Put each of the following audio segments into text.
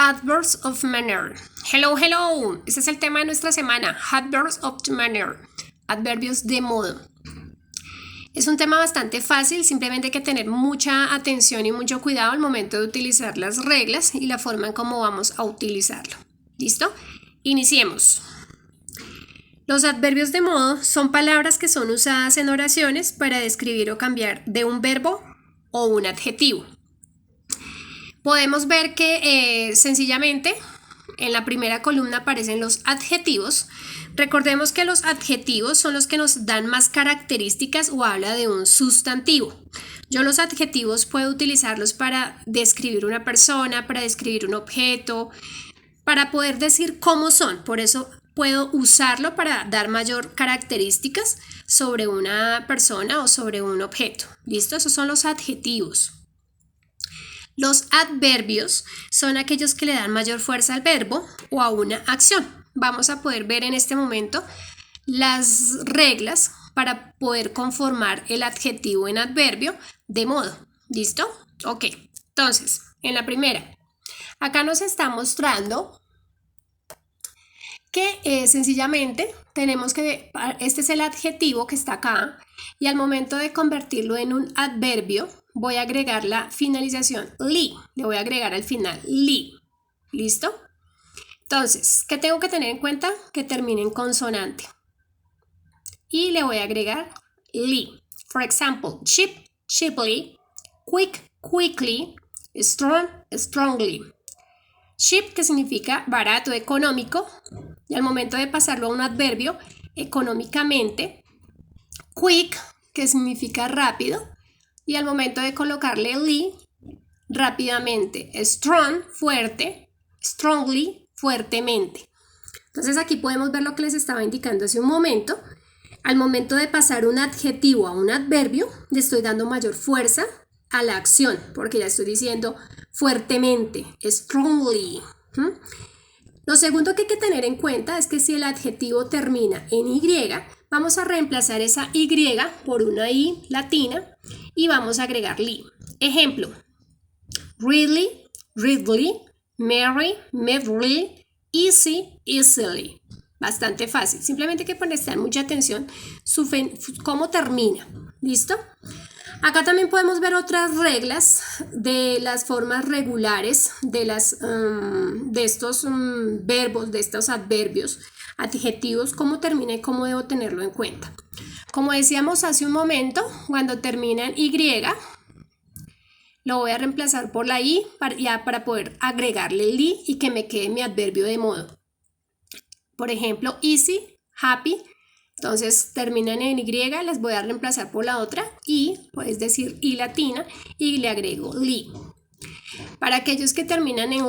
Adverbs of manner. Hello, hello. Ese es el tema de nuestra semana. Adverbs of manner. Adverbios de modo. Es un tema bastante fácil, simplemente hay que tener mucha atención y mucho cuidado al momento de utilizar las reglas y la forma en cómo vamos a utilizarlo. ¿Listo? Iniciemos. Los adverbios de modo son palabras que son usadas en oraciones para describir o cambiar de un verbo o un adjetivo. Podemos ver que sencillamente en la primera columna aparecen los adjetivos. Recordemos que los adjetivos son los que nos dan más características o habla de un sustantivo. Yo los adjetivos puedo utilizarlos para describir una persona, para describir un objeto, para poder decir cómo son. Por eso puedo usarlo para dar mayor características sobre una persona o sobre un objeto. ¿Listo? Esos son los adjetivos. Los adverbios son aquellos que le dan mayor fuerza al verbo o a una acción. Vamos a poder ver en este momento las reglas para poder conformar el adjetivo en adverbio de modo. ¿Listo? Ok. Entonces, en la primera, acá nos está mostrando que sencillamente tenemos que, este es el adjetivo que está acá, y al momento de convertirlo en un adverbio, voy a agregar la finalización li, le voy a agregar al final li. ¿Listo? Entonces, ¿qué tengo que tener en cuenta? Que termine en consonante. Y le voy a agregar li. For example, cheap, cheaply, quick, quickly, strong, strongly. Cheap, que significa barato, económico, y al momento de pasarlo a un adverbio, económicamente. Quick, que significa rápido, y al momento de colocarle li, rápidamente. Strong, fuerte, strongly, fuertemente. Entonces aquí podemos ver lo que les estaba indicando hace un momento. Al momento de pasar un adjetivo a un adverbio, le estoy dando mayor fuerza a la acción, porque ya estoy diciendo fuertemente, strongly. Lo segundo que hay que tener en cuenta es que si el adjetivo termina en Y, vamos a reemplazar esa Y por una I latina y vamos a agregar li. Ejemplo, really, readily, merry, merrily, easy, easily. Bastante fácil, simplemente hay que prestar mucha atención cómo termina. ¿Listo? Acá también podemos ver otras reglas de las formas regulares de estos verbos, de estos adverbios, adjetivos, cómo termina y cómo debo tenerlo en cuenta. Como decíamos hace un momento, cuando termina en Y, lo voy a reemplazar por la I para poder agregarle li y que me quede mi adverbio de modo. Por ejemplo, easy, happy. Entonces terminan en Y, las voy a reemplazar por la otra I, puedes decir I latina, y le agrego li. Para aquellos que terminan en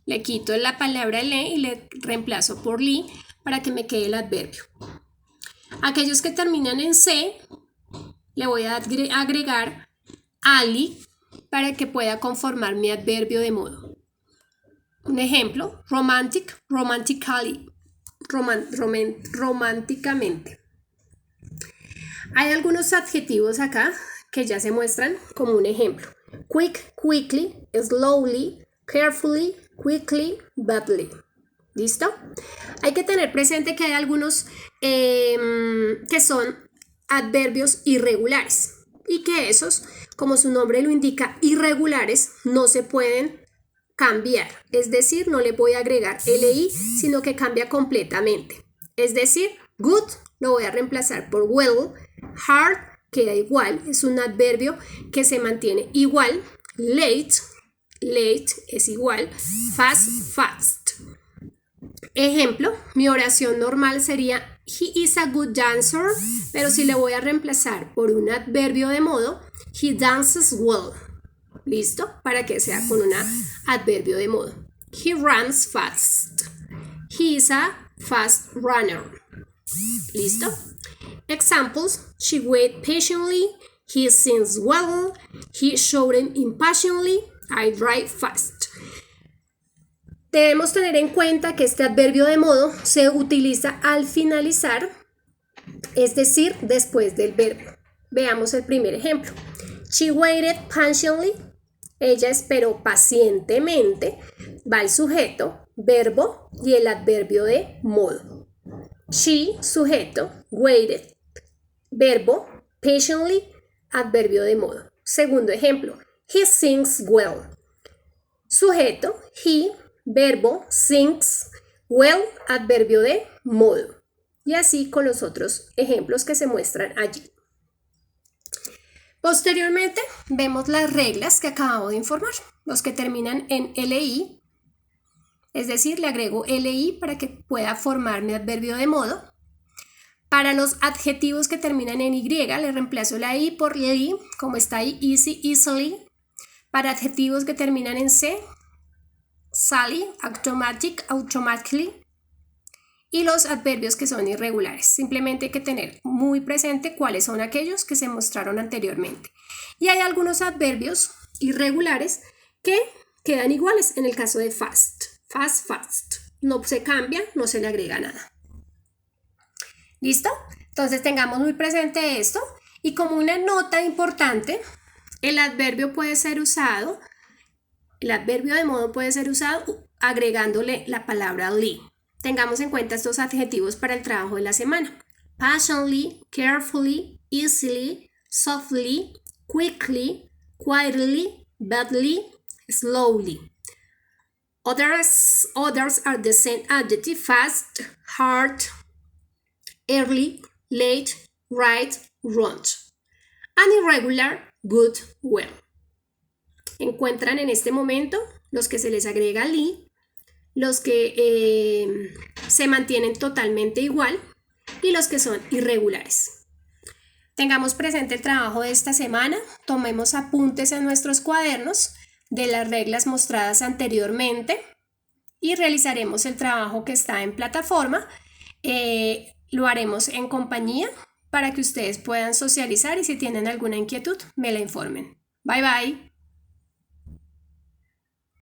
le quito la palabra le y le reemplazo por li para que me quede el adverbio. Aquellos que terminan en C, le voy a agregar ali para que pueda conformar mi adverbio de modo. Un ejemplo, romantic, romantically. Románticamente. Hay algunos adjetivos acá que ya se muestran como un ejemplo. Quick, quickly, slowly, carefully, quickly, badly. ¿Listo? Hay que tener presente que hay algunos que son adverbios irregulares y que esos, como su nombre lo indica, irregulares, no se pueden cambiar, es decir, no le voy a agregar li, sino que cambia completamente. Es decir, good lo voy a reemplazar por well, hard queda igual, es un adverbio que se mantiene igual, late, late es igual, fast, fast. Ejemplo, mi oración normal sería he is a good dancer, pero si le voy a reemplazar por un adverbio de modo, he dances well. ¿Listo? Para que sea con un adverbio de modo. He runs fast. He is a fast runner. ¿Listo? Examples. She waited patiently. He sings well. He shouted impatiently. I drive fast. Debemos tener en cuenta que este adverbio de modo se utiliza al finalizar, es decir, después del verbo. Veamos el primer ejemplo. She waited patiently. Ella esperó pacientemente, va el sujeto, verbo y el adverbio de modo. She, sujeto, waited, verbo, patiently, adverbio de modo. Segundo ejemplo, he sings well. Sujeto, he, verbo, sings, well, adverbio de modo. Y así con los otros ejemplos que se muestran allí. Posteriormente, vemos las reglas que acabo de informar, los que terminan en LI, es decir, le agrego LI para que pueda formar mi adverbio de modo. Para los adjetivos que terminan en Y, le reemplazo la I por li, como está ahí, easy, easily. Para adjetivos que terminan en C, Sally, automatic, automatically. Y los adverbios que son irregulares. Simplemente hay que tener muy presente cuáles son aquellos que se mostraron anteriormente. Y hay algunos adverbios irregulares que quedan iguales en el caso de fast. Fast, fast. No se cambia, no se le agrega nada. ¿Listo? Entonces tengamos muy presente esto. Y como una nota importante, el adverbio puede ser usado, el adverbio de modo puede ser usado agregándole la palabra li. Tengamos en cuenta estos adjetivos para el trabajo de la semana. Patiently, carefully, easily, softly, quickly, quietly, badly, slowly. Others are the same adjective: fast, hard, early, late, right, wrong. And irregular, good, well. Encuentran en este momento los que se les agrega li, los que se mantienen totalmente igual y los que son irregulares. Tengamos presente el trabajo de esta semana, tomemos apuntes en nuestros cuadernos de las reglas mostradas anteriormente y realizaremos el trabajo que está en plataforma. Lo haremos en compañía para que ustedes puedan socializar y si tienen alguna inquietud me la informen. Bye bye.